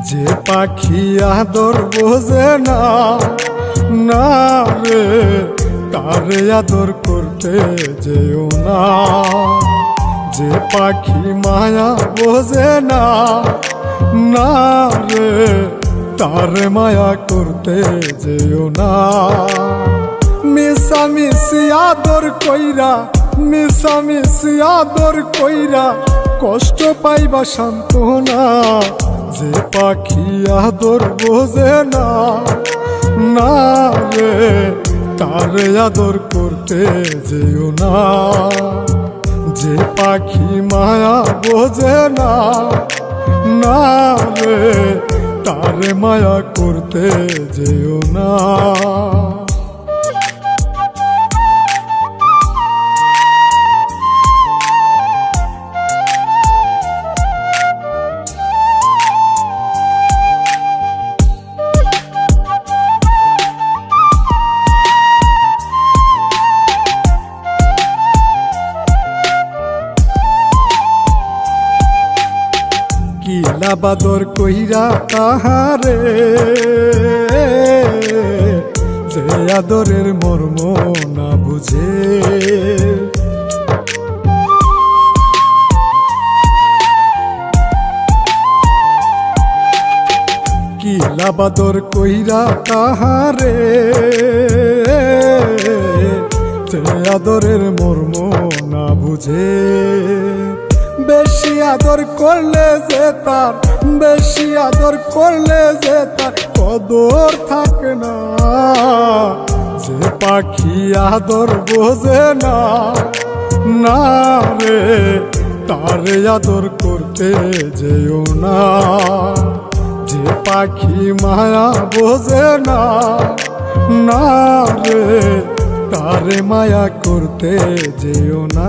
যে পাখি আদর বোঝে না, না রে তারে আদর করতে যেও না। যে পাখি মায়া বোঝে না, না রে তারে মায়া করতে যেও না। মিশামিশি আদর কইরা, মিশামিশি আদর কইরা কষ্ট পাইবা সান্ত্বনা। যে পাখি আদর বোঝে না, না রে তারে আদর করতে যেও না। যে পাখি মায়া বোঝে না, না রে তারে মায়া করতে যেও না। কিলা বাদর কইরা তাহারে, যে আদরের মর্ম না বুঝে। কিলা বাদর কইরা তাহারে, যে আদরের মর্ম না বুঝে। বেশি আদর করলে যে তার, বেশি আদর করলে যে তার কদর থাকে না। যে পাখি আদর বোঝে না, না রে তারে আদর করতে যেও না। যে পাখি মায়া বোঝে না, না রে তারে মায়া করতে যেও না।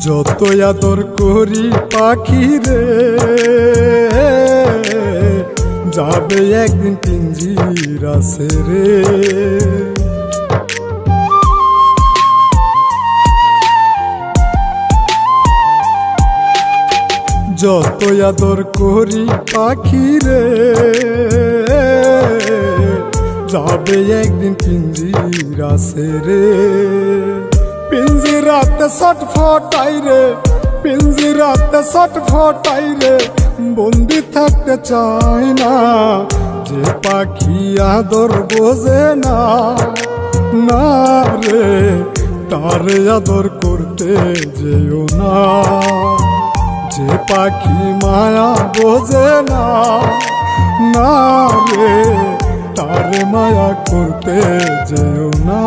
যত আদর করি পাখি রে, যাবে একদিন পিঞ্জিরা ছেড়ে। যত আদর করি পাখি রে, যাবে একদিন পিঞ্জিরা ছেড়ে। পিঞ্জিরাতে ছটফটাই রে, পিঞ্জিরাতে ছটফটাই রে, বন্দি থাকতে চাই না। যে পাখি আদর বোঝে না, না রে তারে আদর করতে যেও না। যে পাখি মায়া বোঝে না, না রে তারে মায়া করতে যেও না।